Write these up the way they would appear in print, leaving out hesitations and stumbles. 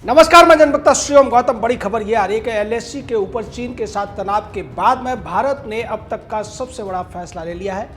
नमस्कार, मैं जनप्रता श्रीओम गौतम। बड़ी खबर ये आ रही है कि एलएसी के ऊपर चीन के साथ तनाव के बाद में भारत ने अब तक का सबसे बड़ा फैसला ले लिया है।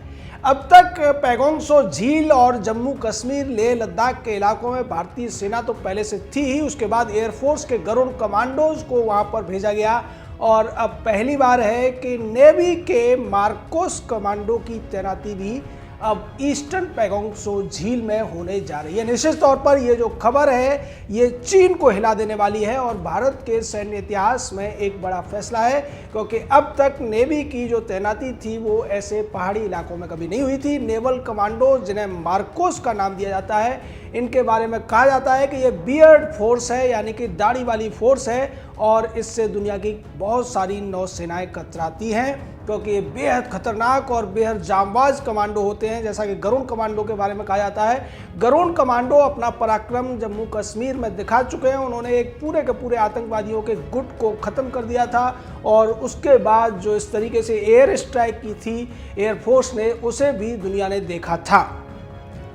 अब तक पैगोंग त्सो झील और जम्मू कश्मीर लेह लद्दाख के इलाकों में भारतीय सेना तो पहले से थी ही, उसके बाद एयरफोर्स के गरुड़ कमांडोज को वहां पर भेजा गया और अब पहली बार है कि नेवी के मार्कोस कमांडो की तैनाती भी अब ईस्टर्न पैगोंग त्सो झील में होने जा रही है। निश्चित तौर पर ये जो खबर है ये चीन को हिला देने वाली है और भारत के सैन्य इतिहास में एक बड़ा फैसला है, क्योंकि अब तक नेवी की जो तैनाती थी वो ऐसे पहाड़ी इलाकों में कभी नहीं हुई थी। नेवल कमांडो, जिन्हें मार्कोस का नाम दिया जाता है, इनके बारे में कहा जाता है कि ये बियर्ड फोर्स है, यानी कि दाढ़ी वाली फोर्स है और इससे दुनिया की बहुत सारी नौसेनाएं कतराती हैं, क्योंकि ये बेहद खतरनाक और बेहद जांबाज कमांडो होते हैं। जैसा कि गरुड़ कमांडो के बारे में कहा जाता है, गरुड़ कमांडो अपना पराक्रम जम्मू कश्मीर में दिखा चुके हैं। उन्होंने एक पूरे के पूरे आतंकवादियों के गुट को ख़त्म कर दिया था और उसके बाद जो इस तरीके से एयर स्ट्राइक की थी एयरफोर्स ने, उसे भी दुनिया ने देखा था।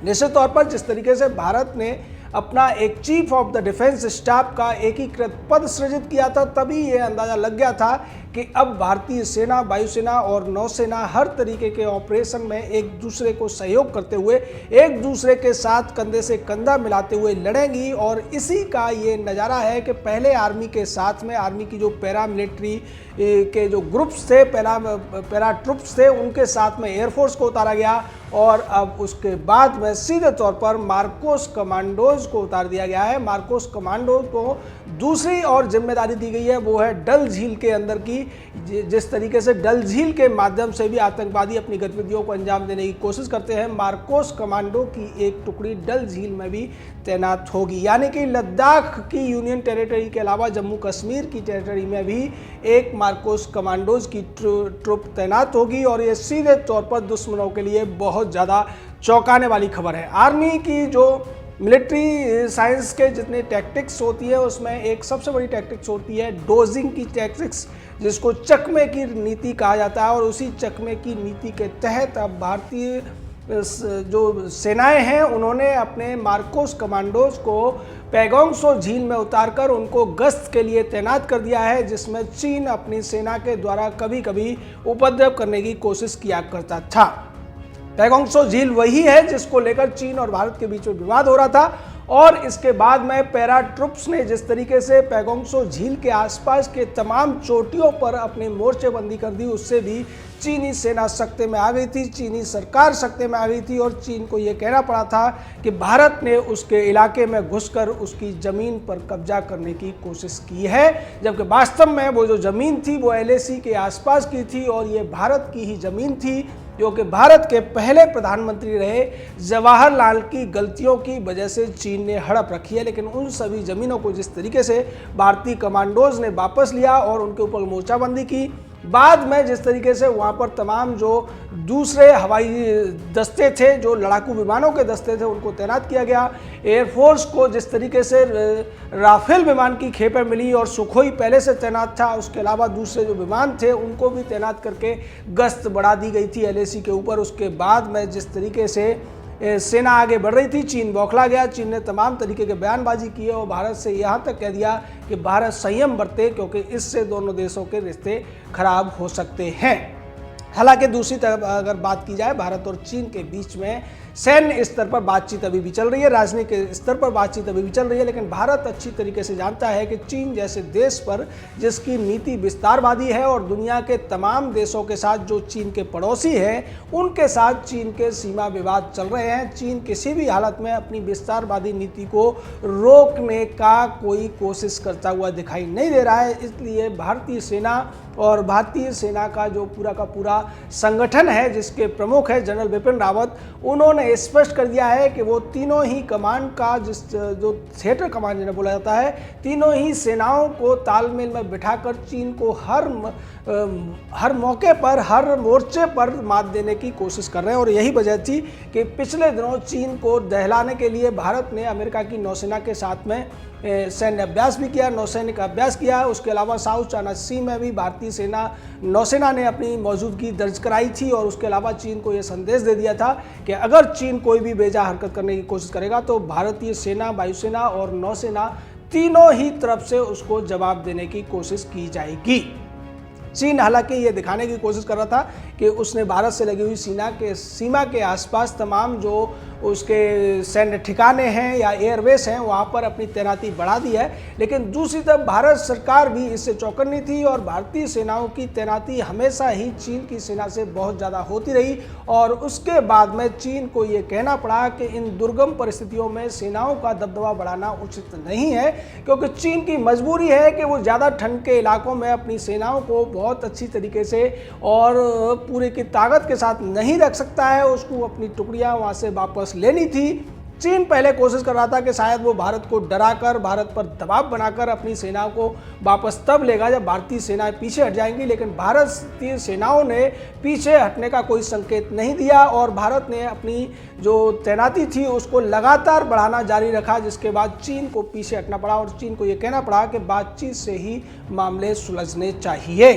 निश्चित तौर पर जिस तरीके से भारत ने अपना एक chief of the defence staff का एकीकृत पद सृजित किया था, तभी ये अंदाज़ा लग गया था कि अब भारतीय सेना, वायुसेना और नौसेना हर तरीके के ऑपरेशन में एक दूसरे को सहयोग करते हुए, एक दूसरे के साथ कंधे से कंधा मिलाते हुए लड़ेंगी। और इसी का ये नज़ारा है कि पहले आर्मी के साथ में, आर्मी की जो पैरामिलिट्री के जो ग्रुप्स थे, पैरा ट्रुप्स थे, उनके साथ में एयरफोर्स को उतारा गया और अब उसके बाद में सीधे तौर पर मार्कोस कमांडोज को उतार दिया गया है। मार्कोस कमांडो को दूसरी और जिम्मेदारी दी गई है, वो है डल झील के अंदर की। जिस तरीके से डल झील के माध्यम से भी आतंकवादी अपनी गतिविधियों को अंजाम देने की कोशिश करते हैं, मार्कोस कमांडो की एक टुकड़ी डल झील में भी तैनात होगी। यानी कि लद्दाख की यूनियन टेरिटरी के अलावा जम्मू कश्मीर की टेरिटरी में भी एक मार्कोस कमांडोज की ट्रुप तैनात होगी और ये सीधे तौर पर दुश्मनों के लिए बहुत ज़्यादा चौंकाने वाली खबर है। आर्मी की जो मिलिट्री साइंस के जितने टैक्टिक्स होती है, उसमें एक सबसे बड़ी टैक्टिक्स होती है डोजिंग की टैक्टिक्स, जिसको चकमे की नीति कहा जाता है। और उसी चकमे की नीति के तहत अब भारतीय जो सेनाएं हैं उन्होंने अपने मार्कोस कमांडोज को पैगोंग त्सो झील में उतारकर उनको गश्त के लिए तैनात कर दिया है, जिसमें चीन अपनी सेना के द्वारा कभी कभी उपद्रव करने की कोशिश किया करता था। पैगोंग त्सो झील वही है जिसको लेकर चीन और भारत के बीच में विवाद हो रहा था और इसके बाद में पैरा ट्रुप्स ने जिस तरीके से पैगोंग त्सो झील के आसपास के तमाम चोटियों पर अपनी मोर्चेबंदी कर दी, उससे भी चीनी सेना सख्ते में आ गई थी, चीनी सरकार सख्ते में आ गई थी और चीन को ये कहना पड़ा था कि भारत ने उसके इलाके में घुसकर उसकी ज़मीन पर कब्जा करने की कोशिश की है, जबकि वास्तव में वो जो ज़मीन थी वो एलएसी के आसपास की थी और ये भारत की ही ज़मीन थी, जो कि भारत के पहले प्रधानमंत्री रहे जवाहरलाल की गलतियों की वजह से चीन ने हड़प रखी है। लेकिन उन सभी ज़मीनों को जिस तरीके से भारतीय कमांडोज ने वापस लिया और उनके ऊपर मोर्चाबंदी की, बाद में जिस तरीके से वहाँ पर तमाम जो दूसरे हवाई दस्ते थे, जो लड़ाकू विमानों के दस्ते थे, उनको तैनात किया गया। एयरफोर्स को जिस तरीके से राफेल विमान की खेपें मिली और सुखोई पहले से तैनात था, उसके अलावा दूसरे जो विमान थे उनको भी तैनात करके गश्त बढ़ा दी गई थी एलएसी के ऊपर। उसके बाद में जिस तरीके से सेना आगे बढ़ रही थी, चीन बौखला गया। चीन ने तमाम तरीके के बयानबाजी की और भारत से यहाँ तक कह दिया कि भारत संयम बरते, क्योंकि इससे दोनों देशों के रिश्ते खराब हो सकते हैं। हालांकि दूसरी तरफ अगर बात की जाए, भारत और चीन के बीच में सैन्य स्तर पर बातचीत अभी भी चल रही है, राजनीतिक स्तर पर बातचीत अभी भी चल रही है, लेकिन भारत अच्छी तरीके से जानता है कि चीन जैसे देश पर जिसकी नीति विस्तारवादी है और दुनिया के तमाम देशों के साथ जो चीन के पड़ोसी हैं उनके साथ चीन के सीमा विवाद चल रहे हैं। चीन किसी भी हालत में अपनी विस्तारवादी नीति को रोकने का कोई कोशिश करता हुआ दिखाई नहीं दे रहा है। इसलिए भारतीय सेना और भारतीय सेना का जो पूरा का पूरा संगठन है, जिसके प्रमुख है जनरल बिपिन रावत, उन्होंने स्पष्ट कर दिया है कि वो तीनों ही कमांड का जो थिएटर कमांड जिन्हें बोला जाता है, तीनों ही सेनाओं को तालमेल में बिठाकर चीन को हर मौके पर, हर मोर्चे पर मात देने की कोशिश कर रहे हैं। और यही वजह थी कि पिछले दिनों चीन को दहलाने के लिए भारत ने अमेरिका की नौसेना के साथ में सैन्य अभ्यास भी किया, नौसैनिक अभ्यास किया। उसके अलावा साउथ चाइना सी में भी भारतीय सेना नौसेना ने अपनी मौजूदगी दर्ज कराई थी और उसके अलावा चीन को यह संदेश दे दिया था कि अगर चीन कोई भी बेजा हरकत करने की कोशिश करेगा तो भारतीय सेना, वायुसेना और नौसेना तीनों ही तरफ से उसको जवाब देने की कोशिश की जाएगी। चीन हालांकि ये दिखाने की कोशिश कर रहा था कि उसने भारत से लगी हुई सीमा के आसपास तमाम जो उसके सैन्य ठिकाने हैं या एयरबेस हैं वहाँ पर अपनी तैनाती बढ़ा दी है, लेकिन दूसरी तरफ भारत सरकार भी इससे चौकन्नी थी और भारतीय सेनाओं की तैनाती हमेशा ही चीन की सेना से बहुत ज़्यादा होती रही। और उसके बाद में चीन को ये कहना पड़ा कि इन दुर्गम परिस्थितियों में सेनाओं का दबदबा बढ़ाना उचित नहीं है, क्योंकि चीन की मजबूरी है कि वो ज़्यादा ठंड के इलाकों में अपनी सेनाओं को बहुत अच्छी तरीके से और पूरे की ताकत के साथ नहीं रख सकता है। उसको अपनी टुकड़ियां वहां से वापस लेनी थी। चीन पहले कोशिश कर रहा था कि शायद वो भारत को डराकर, भारत पर दबाव बनाकर अपनी सेनाओं को वापस तब लेगा जब भारतीय सेनाएं पीछे हट जाएंगी, लेकिन भारतीय सेनाओं ने पीछे हटने का कोई संकेत नहीं दिया और भारत ने अपनी जो तैनाती थी उसको लगातार बढ़ाना जारी रखा, जिसके बाद चीन को पीछे हटना पड़ा और चीन को ये कहना पड़ा कि बातचीत से ही मामले सुलझने चाहिए।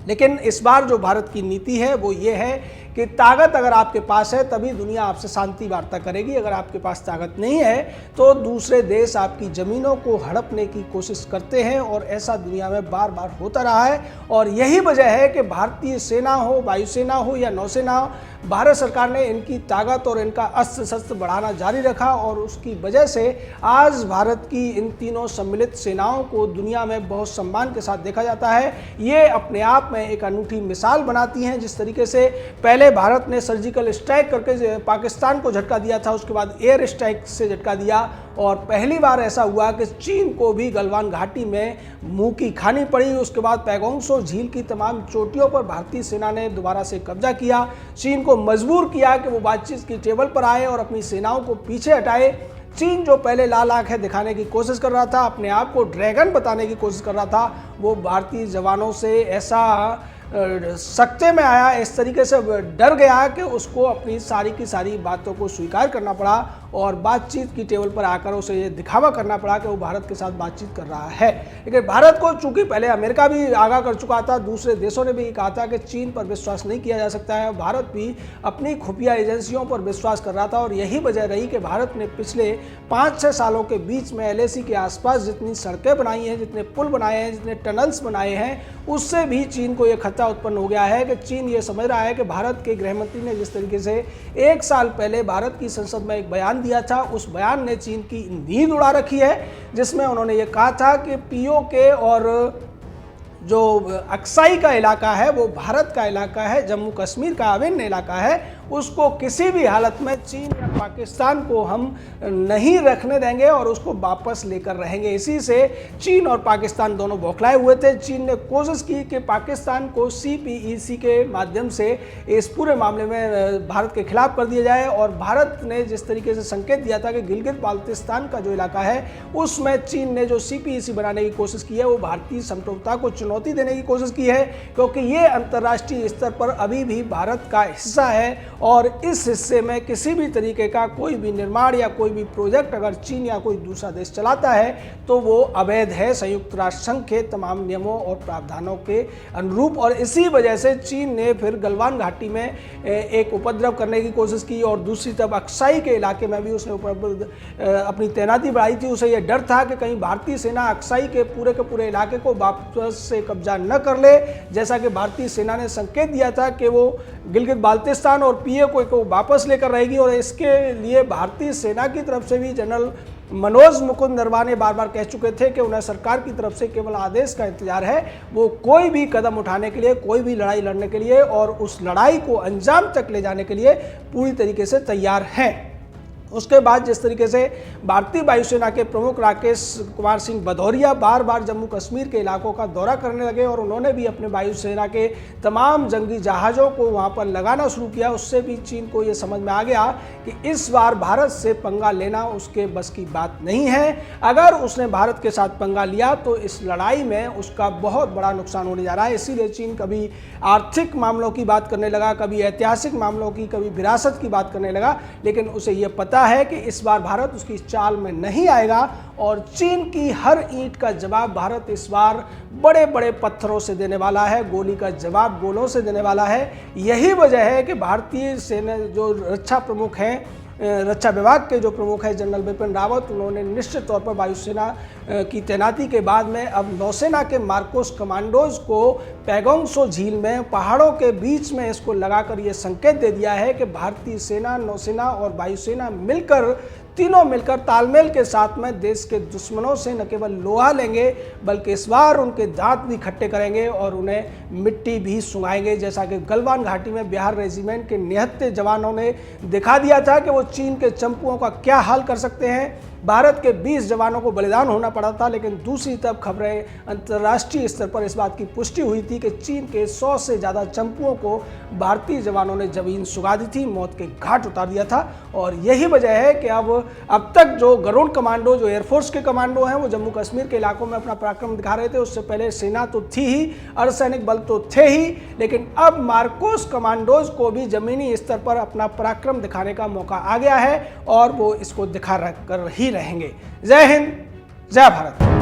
लेकिन इस बार जो भारत की नीति है वो ये है कि ताकत अगर आपके पास है तभी दुनिया आपसे शांति वार्ता करेगी, अगर आपके पास ताकत नहीं है तो दूसरे देश आपकी ज़मीनों को हड़पने की कोशिश करते हैं और ऐसा दुनिया में बार बार होता रहा है। और यही वजह है कि भारतीय सेना हो, वायुसेना हो या नौसेना हो, भारत सरकार ने इनकी ताकत और इनका अस्त्र शस्त्र बढ़ाना जारी रखा और उसकी वजह से आज भारत की इन तीनों सम्मिलित सेनाओं को दुनिया में बहुत सम्मान के साथ देखा जाता है। ये अपने आप में एक अनूठी मिसाल बनाती हैं। जिस तरीके से पहले भारत ने सर्जिकल स्ट्राइक करके पाकिस्तान को झटका दिया था, उसके बाद एयर स्ट्राइक से झटका दिया और पहली बार ऐसा हुआ कि चीन को भी गलवान घाटी में मुंह की खानी पड़ी। उसके बाद पैगोंग त्सो झील की तमाम चोटियों पर भारतीय सेना ने दोबारा से कब्जा किया, चीन को मजबूर किया कि वो बातचीत की टेबल पर आए और अपनी सेनाओं को पीछे हटाए। चीन जो पहले लाल आंख है दिखाने की कोशिश कर रहा था, अपने आप को ड्रैगन बताने की कोशिश कर रहा था, वो भारतीय जवानों से ऐसा सख्ते में आया, इस तरीके से डर गया कि उसको अपनी सारी की सारी बातों को स्वीकार करना पड़ा और बातचीत की टेबल पर आकर उसे ये दिखावा करना पड़ा कि वो भारत के साथ बातचीत कर रहा है। लेकिन भारत को चूंकि पहले अमेरिका भी आगाह कर चुका था, दूसरे देशों ने भी कहा था कि चीन पर विश्वास नहीं किया जा सकता है, भारत भी अपनी खुफिया एजेंसियों पर विश्वास कर रहा था और यही वजह रही कि भारत ने पिछले 5-6 सालों के बीच में LAC के आसपास जितनी सड़कें बनाई हैं, जितने पुल बनाए हैं, जितने टनल्स बनाए हैं, उससे भी चीन को यह खतरा उत्पन्न हो गया है कि चीन ये समझ रहा है कि भारत के गृहमंत्री ने जिस तरीके से 1 साल पहले भारत की संसद में एक बयान दिया था, उस बयान ने चीन की नींद उड़ा रखी है, जिसमें उन्होंने ये कहा था कि POK और जो अक्साई का इलाका है वो भारत का इलाका है, जम्मू कश्मीर का अभिन्न इलाका है, उसको किसी भी हालत में चीन या पाकिस्तान को हम नहीं रखने देंगे और उसको वापस लेकर रहेंगे। इसी से चीन और पाकिस्तान दोनों बौखलाए हुए थे। चीन ने कोशिश की कि पाकिस्तान को CPEC के माध्यम से इस पूरे मामले में भारत के खिलाफ कर दिया जाए और भारत ने जिस तरीके से संकेत दिया था कि गिलगित बाल्टिस्तान का जो इलाका है उसमें चीन ने जो CPEC बनाने की कोशिश की है वो भारतीय समझौता को चुनौती देने की कोशिश की है, क्योंकि ये अंतर्राष्ट्रीय स्तर पर अभी भी भारत का हिस्सा है और इस हिस्से में किसी भी तरीके का कोई भी निर्माण या कोई भी प्रोजेक्ट अगर चीन या कोई दूसरा देश चलाता है तो वो अवैध है संयुक्त राष्ट्र संघ के तमाम नियमों और प्रावधानों के अनुरूप। और इसी वजह से चीन ने फिर गलवान घाटी में एक उपद्रव करने की कोशिश की और दूसरी तरफ अक्साई के इलाके में भी उसने अपनी तैनाती बढ़ाई थी। उसे यह डर था कि कहीं भारतीय सेना अक्साई के पूरे इलाके को वापस से कब्जा न कर ले, जैसा कि भारतीय सेना ने संकेत दिया था कि वो गिलगित बाल्टिस्तान और POK को वापस लेकर रहेगी। और इसके लिए भारतीय सेना की तरफ से भी जनरल मनोज मुकुंद नरवाने बार बार कह चुके थे कि उन्हें सरकार की तरफ से केवल आदेश का इंतजार है, वो कोई भी कदम उठाने के लिए, कोई भी लड़ाई लड़ने के लिए और उस लड़ाई को अंजाम तक ले जाने के लिए पूरी तरीके से तैयार हैं। उसके बाद जिस तरीके से भारतीय वायुसेना के प्रमुख राकेश कुमार सिंह भदौरिया बार बार जम्मू कश्मीर के इलाकों का दौरा करने लगे और उन्होंने भी अपने वायुसेना के तमाम जंगी जहाज़ों को वहां पर लगाना शुरू किया, उससे भी चीन को ये समझ में आ गया कि इस बार भारत से पंगा लेना उसके बस की बात नहीं है। अगर उसने भारत के साथ पंगा लिया तो इस लड़ाई में उसका बहुत बड़ा नुकसान होने जा रहा है। इसीलिए चीन कभी आर्थिक मामलों की बात करने लगा, कभी ऐतिहासिक मामलों की, कभी विरासत की बात करने लगा, लेकिन उसे यह पता है कि इस बार भारत उसकी चाल में नहीं आएगा और चीन की हर ईंट का जवाब भारत इस बार बड़े बड़े पत्थरों से देने वाला है, गोली का जवाब गोलों से देने वाला है। यही वजह है कि भारतीय सेना जो रक्षा प्रमुख हैं रक्षा विभाग के जो प्रमुख है जनरल बिपिन रावत, उन्होंने निश्चित तौर पर वायुसेना की तैनाती के बाद में अब नौसेना के मार्कोस कमांडोज को पैगोंग त्सो झील में पहाड़ों के बीच में इसको लगाकर ये संकेत दे दिया है कि भारतीय सेना, नौसेना और वायुसेना तीनों मिलकर तालमेल के साथ में देश के दुश्मनों से न केवल लोहा लेंगे बल्कि इस बार उनके दांत भी खट्टे करेंगे और उन्हें मिट्टी भी सुंघाएंगे। जैसा कि गलवान घाटी में बिहार रेजिमेंट के निहत्थे जवानों ने दिखा दिया था कि वो चीन के चंपुओं का क्या हाल कर सकते हैं। भारत के 20 जवानों को बलिदान होना पड़ा था, लेकिन दूसरी तरफ खबरें अंतर्राष्ट्रीय स्तर पर इस बात की पुष्टि हुई थी कि चीन के 100 से ज़्यादा चंपुओं को भारतीय जवानों ने जमीन सुगा दी थी, मौत के घाट उतार दिया था। और यही वजह है कि अब तक जो गरुड़ कमांडो, जो एयरफोर्स के कमांडो हैं, वो जम्मू कश्मीर के इलाकों में अपना पराक्रम दिखा रहे थे। उससे पहले सेना तो थी ही, अर्धसैनिक बल तो थे ही, लेकिन अब मार्कोस कमांडोज को भी जमीनी स्तर पर अपना पराक्रम दिखाने का मौका आ गया है और वो इसको दिखा कर ही रहेंगे। जय हिंद, जय भारत।